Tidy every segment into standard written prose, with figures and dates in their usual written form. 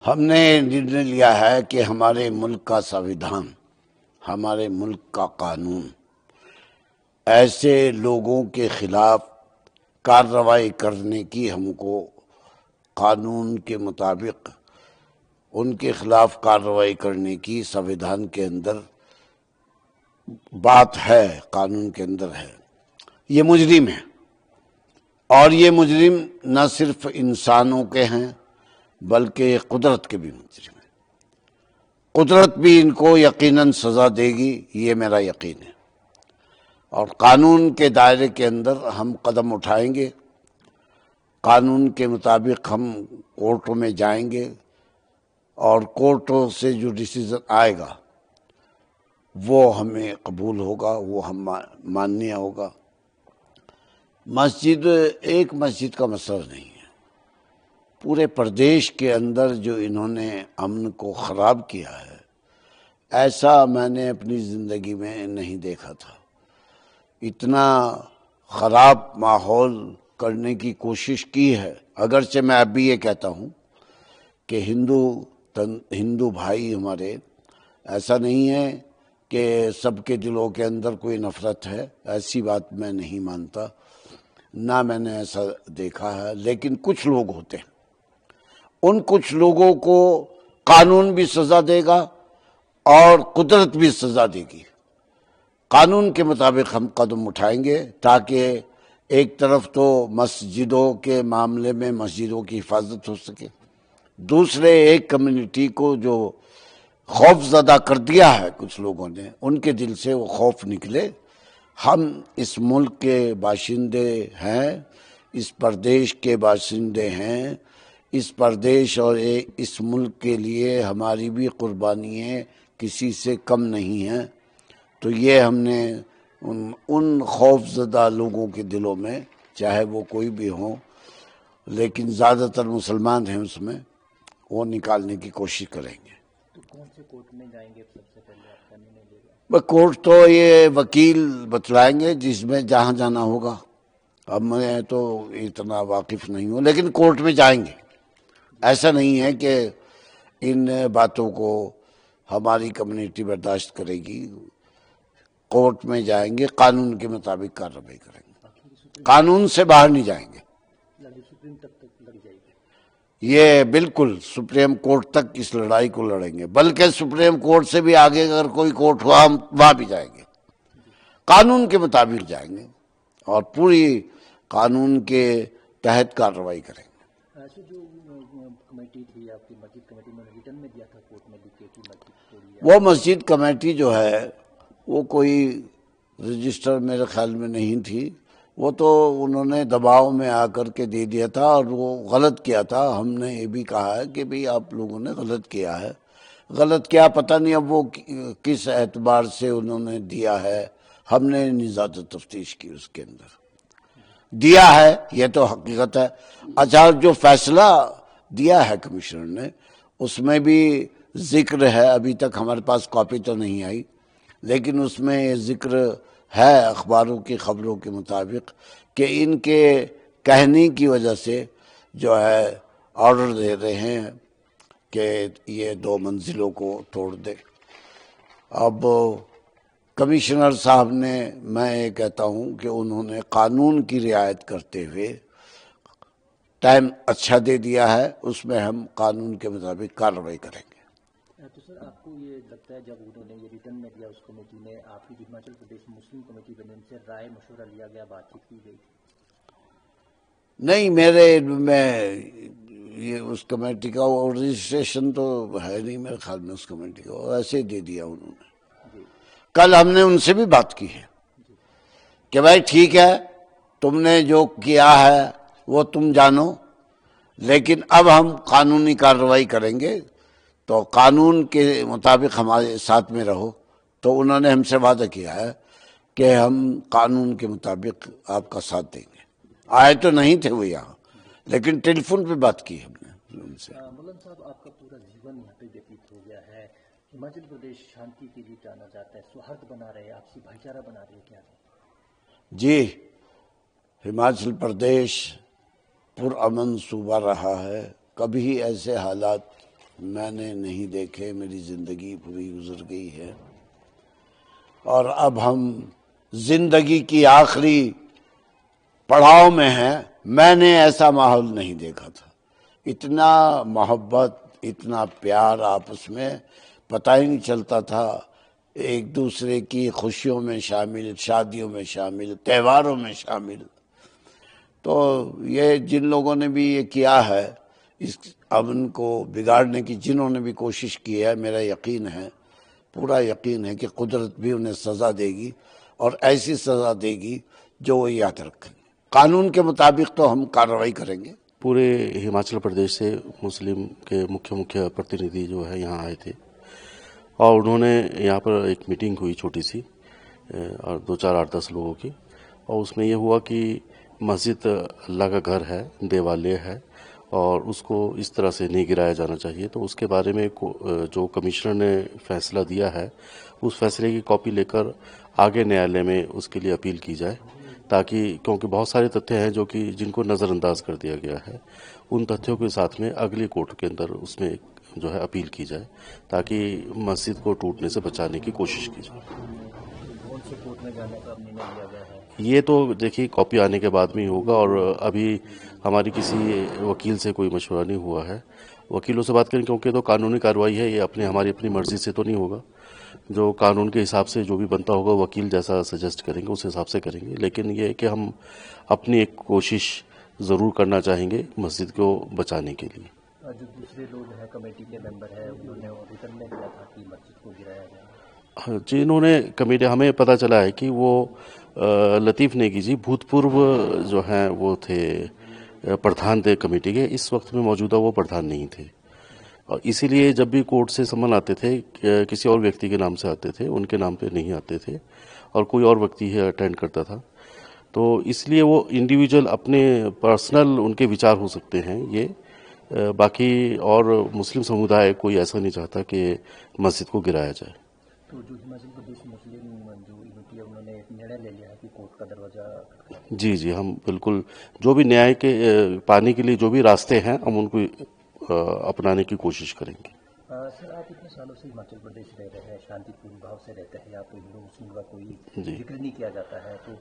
हमने निर्णय लिया है कि हमारे मुल्क का संविधान, हमारे मुल्क का कानून ऐसे लोगों के खिलाफ कार्रवाई करने की हमको कानून के मुताबिक उनके खिलाफ कार्रवाई करने की संविधान के अंदर बात है, कानून के अंदर है। ये मुजरिम है और ये मुजरिम न सिर्फ इंसानों के हैं बल्कि कुदरत के भी मुजरिम हैं। कुदरत भी इनको यकीनन सजा देगी, ये मेरा यकीन है। और कानून के दायरे के अंदर हम कदम उठाएंगे, कानून के मुताबिक हम कोर्टों में जाएंगे और कोर्टों से जो डिसीजन आएगा वो हमें कबूल होगा, वो हम मान्य होगा। मस्जिद एक मस्जिद का मसला नहीं है, पूरे प्रदेश के अंदर जो इन्होंने अमन को ख़राब किया है ऐसा मैंने अपनी ज़िंदगी में नहीं देखा था। इतना ख़राब माहौल करने की कोशिश की है। अगरचे मैं अब भी ये कहता हूँ कि हिंदू भाई हमारे, ऐसा नहीं है कि सबके दिलों के अंदर कोई नफ़रत है, ऐसी बात मैं नहीं मानता, ना मैंने ऐसा देखा है। लेकिन कुछ लोग होते हैं, उन कुछ लोगों को कानून भी सज़ा देगा और कुदरत भी सज़ा देगी। कानून के मुताबिक हम कदम उठाएंगे ताकि एक तरफ तो मस्जिदों के मामले में मस्जिदों की हिफाजत हो सके, दूसरे एक कम्युनिटी को जो खौफ ज़दा कर दिया है कुछ लोगों ने, उनके दिल से वो खौफ निकले। हम इस मुल्क के बाशिंदे हैं, इस प्रदेश के बाशिंदे हैं। इस प्रदेश और इस मुल्क के लिए हमारी भी कुर्बानियाँ किसी से कम नहीं हैं। तो ये हमने उन खौफज़दा लोगों के दिलों में, चाहे वो कोई भी हो, लेकिन ज़्यादातर मुसलमान हैं उसमें, वो निकालने की कोशिश करेंगे। तो कौन से कोर्ट में जाएंगे सबसे पहले, आपका निर्णय लेगा? वह कोर्ट तो ये वकील बतलाएंगे जिसमें जहाँ जाना होगा। अब मैं तो इतना वाकिफ नहीं हूँ, लेकिन कोर्ट में जाएंगे। ऐसा नहीं है कि इन बातों को हमारी कम्युनिटी बर्दाश्त करेगी। कोर्ट में जाएंगे, कानून के मुताबिक कार्रवाई करेंगे, कानून से बाहर नहीं जाएंगे। सुप्रीम तक लग जाएगी ये बिल्कुल सुप्रीम कोर्ट तक इस लड़ाई को लड़ेंगे, बल्कि सुप्रीम कोर्ट से भी आगे अगर कोई कोर्ट हुआ हम वहां भी जाएंगे, कानून के मुताबिक जाएंगे और पूरी कानून के तहत कार्रवाई करेंगे। ऐसे जो कमेटी थी आपकी मस्जिद कमेटी में रिटर्न में दिया था कोर्ट में लिख के कि मस्जिद तोड़ी, वो मस्जिद कमेटी जो है वो कोई रजिस्टर मेरे ख्याल में नहीं थी, वो तो उन्होंने दबाव में आकर के दे दिया था और वो गलत किया था। हमने ये भी कहा है कि भाई आप लोगों ने गलत किया है। गलत क्या पता नहीं, अब वो किस एतबार से उन्होंने दिया है, हमने नहीं ज़्यादा तफ्तीश की उसके अंदर। दिया है ये तो हकीकत है। अच्छा, जो फैसला दिया है कमिश्नर ने उसमें भी जिक्र है, अभी तक हमारे पास कॉपी तो नहीं आई, लेकिन उसमें ये जिक्र है अखबारों की खबरों के मुताबिक कि इनके कहने की वजह से जो है ऑर्डर दे रहे हैं कि ये 2 मंजिलों को तोड़ दे। अब कमिश्नर साहब ने, मैं ये कहता हूँ कि उन्होंने कानून की रियायत करते हुए टाइम अच्छा दे दिया है, उसमें हम कानून के मुताबिक कार्रवाई करेंगे। तो सर आपको ये लगता है जब उन्होंने ये रिटर्न में दिया उस कमेटी ने, आपकी जो हिमाचल प्रदेश मुस्लिम कमेटी बनी उनसे राय मशवरा लिया गया, बातचीत की गई? नहीं, मेरे में ये उस कमेटी का वो रजिस्ट्रेशन तो है नहीं मेरे ख्याल में उस कमेटी का, ऐसे ही दे दिया उन्होंने। कल हमने उनसे भी बात की है कि भाई ठीक है, तुमने जो किया है वो तुम जानो, लेकिन अब हम कानूनी कार्रवाई करेंगे, तो कानून के मुताबिक हमारे साथ में रहो। तो उन्होंने हमसे वादा किया है कि हम कानून के मुताबिक आपका साथ देंगे। आए तो नहीं थे वो यहाँ, लेकिन टेलीफोन पे बात की हमने उनसे। मौलाना साहब, आपका पूरा जीवन यहाँ पे व्यतीत हो गया है, हिमाचल प्रदेश शांति के लिए जाना जाता है, सौहार्द बना रहे, आपसी भाईचारा बना रहे, क्या है? जी, हिमाचल प्रदेश पुरअमन सूबा रहा है, कभी ऐसे हालात मैंने नहीं देखे, मेरी ज़िंदगी पूरी गुजर गई है और अब हम जिंदगी की आखिरी पड़ाव में हैं। मैंने ऐसा माहौल नहीं देखा था, इतना मोहब्बत, इतना प्यार आपस में, पता ही नहीं चलता था। एक दूसरे की खुशियों में शामिल, शादियों में शामिल, त्योहारों में शामिल। तो ये जिन लोगों ने भी ये किया है, इस अमन को बिगाड़ने की जिन्होंने भी कोशिश की है, मेरा यकीन है, पूरा यकीन है कि कुदरत भी उन्हें सज़ा देगी और ऐसी सज़ा देगी जो वो याद रखेंगे। कानून के मुताबिक तो हम कार्रवाई करेंगे। पूरे हिमाचल प्रदेश से मुस्लिम के मुख्य प्रतिनिधि जो है यहाँ आए थे और उन्होंने यहाँ पर एक मीटिंग हुई छोटी सी और 2, 4, 8, 10 लोगों की, और उसमें ये हुआ कि मस्जिद अल्लाह का घर है, देवालय है और उसको इस तरह से नहीं गिराया जाना चाहिए। तो उसके बारे में जो कमिश्नर ने फैसला दिया है, उस फैसले की कॉपी लेकर आगे न्यायालय में उसके लिए अपील की जाए, ताकि क्योंकि बहुत सारे तथ्य हैं जो कि जिनको नज़रअंदाज कर दिया गया है, उन तथ्यों के साथ में अगली कोर्ट के अंदर उसमें जो है अपील की जाए, ताकि मस्जिद को टूटने से बचाने की कोशिश की जाए। कौन से कोर्ट में जाने का निर्णय लिया गया है? ये तो देखिए कॉपी आने के बाद में ही होगा और अभी हमारी किसी वकील से कोई मशवरा नहीं हुआ है। वकीलों से बात करें, क्योंकि तो कानूनी कार्रवाई है, ये हमारी अपनी मर्जी से तो नहीं होगा। जो कानून के हिसाब से जो भी बनता होगा, वकील जैसा सजेस्ट करेंगे उस हिसाब से करेंगे। लेकिन ये है कि हम अपनी एक कोशिश ज़रूर करना चाहेंगे मस्जिद को बचाने के लिए। जो दूसरे लोग हैं, कमेटी के मेंबर हैं, उन्होंने रिटर्न में किया था कि मस्जिद को गिराया जाए। जिन्होंने कमेटी, हमें पता चला है कि वो लतीफ़ नेगी जी भूतपूर्व जो हैं वो थे, प्रधान थे कमेटी के। इस वक्त में मौजूदा वो प्रधान नहीं थे और इसीलिए जब भी कोर्ट से सम्मन आते थे किसी और व्यक्ति के नाम से आते थे, उनके नाम पे नहीं आते थे और कोई और व्यक्ति ही अटेंड करता था। तो इसलिए वो इंडिविजुअल अपने पर्सनल उनके विचार हो सकते हैं ये, बाकी और मुस्लिम समुदाय कोई ऐसा नहीं चाहता कि मस्जिद को गिराया जाए। तो जो हिमाचल प्रदेश मुस्लिम जो यूनिटी है, उन्होंने एक निर्णय ले लिया है कि कोर्ट का दरवाजा। जी, हम बिल्कुल जो भी न्याय के पाने के लिए जो भी रास्ते हैं, हम उनको अपनाने की कोशिश करेंगे। सर, आप इतने सालों से हिमाचल प्रदेश रह रहे हैं, शांतिपूर्ण भाव से रहते हैं, यहाँ पे हिंदू मुस्लिम का कोई जिक्र नहीं किया जाता है, तो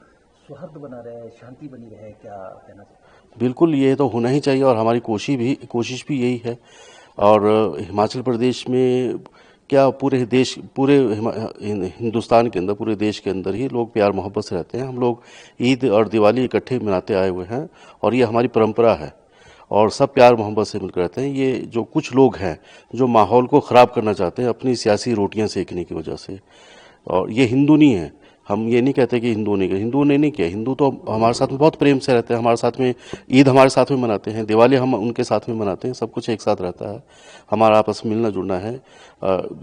सौहार्द बना रहे, शांति बनी रहे, क्या कहना चाहिए? बिल्कुल, ये तो होना ही चाहिए और हमारी कोशिश भी यही है। और हिमाचल प्रदेश में क्या पूरे हिंदुस्तान के अंदर, पूरे देश के अंदर ही लोग प्यार मोहब्बत से रहते हैं। हम लोग ईद और दिवाली इकट्ठे मनाते आए हुए हैं और ये हमारी परंपरा है और सब प्यार मोहब्बत से मिलकर रहते हैं। ये जो कुछ लोग हैं जो माहौल को ख़राब करना चाहते हैं अपनी सियासी रोटियां सेकने की वजह से, और ये हिंदू नहीं है। हम ये नहीं कहते कि हिंदू ने नहीं किया। हिंदू तो हमारे साथ में बहुत प्रेम से रहते हैं, हमारे साथ में ईद हमारे साथ में मनाते हैं, दिवाली हम उनके साथ में मनाते हैं, सब कुछ एक साथ रहता है, हमारा आपस में मिलना जुलना है,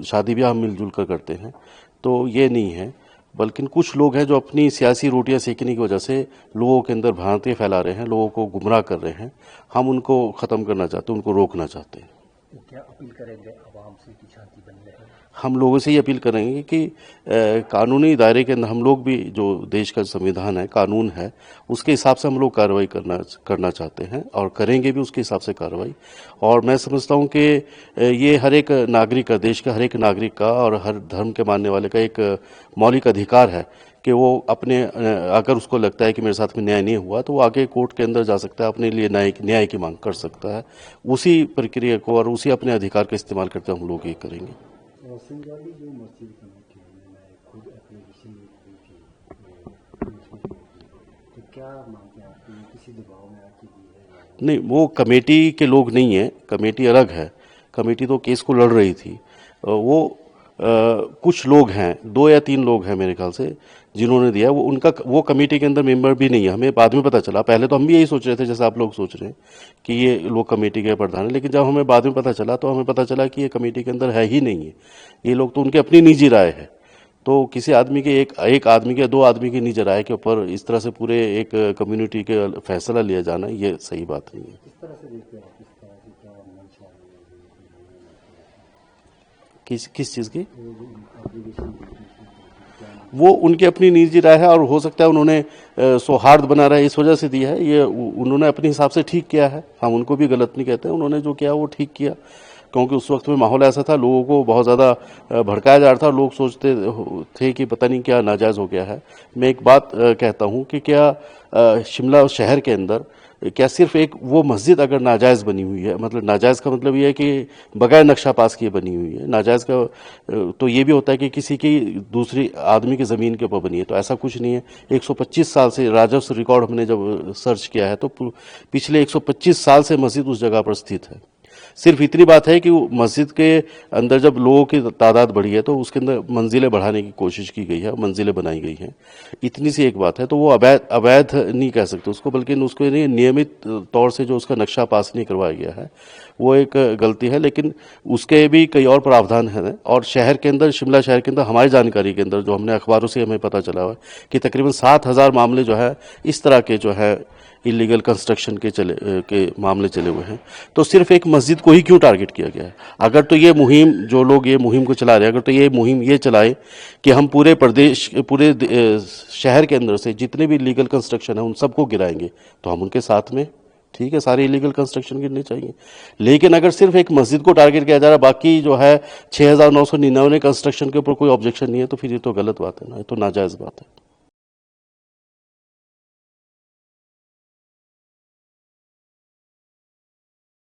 शादी ब्याह हम मिलजुल कर करते हैं। तो ये नहीं है, बल्कि कुछ लोग हैं जो अपनी सियासी रोटियां सेकने की वजह से लोगों के अंदर भ्रांतियां फैला रहे हैं, लोगों को गुमराह कर रहे हैं। हम उनको ख़त्म करना चाहते हैं, उनको रोकना चाहते हैं। तो क्या अपील करेंगे आवाम से कि शांति बनी रहे? हम लोगों से ये अपील करेंगे कि कानूनी दायरे के अंदर हम लोग भी, जो देश का संविधान है, कानून है, उसके हिसाब से हम लोग कार्रवाई करना चाहते हैं और करेंगे भी उसके हिसाब से कार्रवाई। और मैं समझता हूँ कि ये हर एक नागरिक का, देश का हर एक नागरिक का और हर धर्म के मानने वाले का एक मौलिक अधिकार है कि वो अपने, अगर उसको लगता है कि मेरे साथ में न्याय नहीं हुआ, तो वो आगे कोर्ट के अंदर जा सकता है, अपने लिए न्याय की मांग कर सकता है। उसी प्रक्रिया को और उसी अपने अधिकार का इस्तेमाल करते हम लोग ये करेंगे। सिंगाली जो मस्जिद कमेटी है, मैंने खुद एप्लीकेशन दी थी, तो क्या मांगते हैं आपकी, किसी दबाव में आके दी है? नहीं, वो कमेटी के लोग नहीं है, कमेटी अलग है। कमेटी तो केस को लड़ रही थी। वो कुछ लोग हैं, 2 या 3 लोग हैं मेरे ख्याल से, जिन्होंने दिया। वो कमेटी के अंदर मेंबर भी नहीं है। हमें बाद में पता चला, पहले तो हम भी यही सोच रहे थे जैसे आप लोग सोच रहे हैं कि ये लोग कमेटी के प्रधान हैं, लेकिन जब हमें बाद में पता चला तो हमें पता चला कि ये कमेटी के अंदर है ही नहीं है। ये लोग तो, उनकी अपनी निजी राय है। तो किसी आदमी के एक आदमी के, 2 आदमी की निजी राय के ऊपर इस तरह से पूरे एक कम्युनिटी के फैसला लिया जाना, ये सही बात नहीं है। किस तरह से देखते हैं, किस तरह से क्या मंशा है? किस चीज़ की? एप्लीकेशन वो उनकी अपनी निजी राय है और हो सकता है उन्होंने सौहार्द बना रहा है इस वजह से दिया है। ये उन्होंने अपने हिसाब से ठीक किया है, हम उनको भी गलत नहीं कहते हैं। उन्होंने जो किया वो ठीक किया, क्योंकि उस वक्त में माहौल ऐसा था, लोगों को बहुत ज़्यादा भड़काया जा रहा था। लोग सोचते थे कि पता नहीं क्या नाजायज़ हो गया है। मैं एक बात कहता हूँ कि क्या शिमला शहर के अंदर क्या सिर्फ एक वो मस्जिद अगर नाजायज़ बनी हुई है, मतलब नाजायज़ का मतलब ये है कि बगैर नक्शा पास किए बनी हुई है। नाजायज़ का तो ये भी होता है कि किसी की दूसरी आदमी की ज़मीन के ऊपर बनी है, तो ऐसा कुछ नहीं है। 125 साल से राजस्व रिकॉर्ड हमने जब सर्च किया है तो पिछले 125 साल से मस्जिद उस जगह पर स्थित है। सिर्फ इतनी बात है कि मस्जिद के अंदर जब लोगों की तादाद बढ़ी है तो उसके अंदर मंजिलें बढ़ाने की कोशिश की गई है, मंजिलें बनाई गई हैं। इतनी सी एक बात है, तो वो अवैध नहीं कह सकते उसको, बल्कि उसको नियमित तौर से जो उसका नक्शा पास नहीं करवाया गया है वो एक गलती है। लेकिन उसके भी कई और प्रावधान हैं। और शहर के अंदर, शिमला शहर के अंदर हमारी जानकारी के अंदर, जो हमने अखबारों से हमें पता चला है कि तकरीबन 7,000 मामले जो है इस तरह के जो है इलीगल कंस्ट्रक्शन के मामले चले हुए हैं। तो सिर्फ एक मस्जिद को ही क्यों टारगेट किया गया है? अगर तो ये मुहिम, जो लोग ये मुहिम को चला रहे हैं, अगर तो ये मुहिम ये चलाए कि हम पूरे शहर के अंदर से जितने भी लीगल कंस्ट्रक्शन है उन सबको गिराएंगे, तो हम उनके साथ में, ठीक है, सारे इलीगल कंस्ट्रक्शन गिरने चाहिए। लेकिन अगर सिर्फ एक मस्जिद को टारगेट किया जा रहा है, बाकी जो है 6,999 कंस्ट्रक्शन के ऊपर कोई ऑब्जेक्शन नहीं है, तो फिर ये तो गलत बात है ना, ये तो नाजायज़ बात है।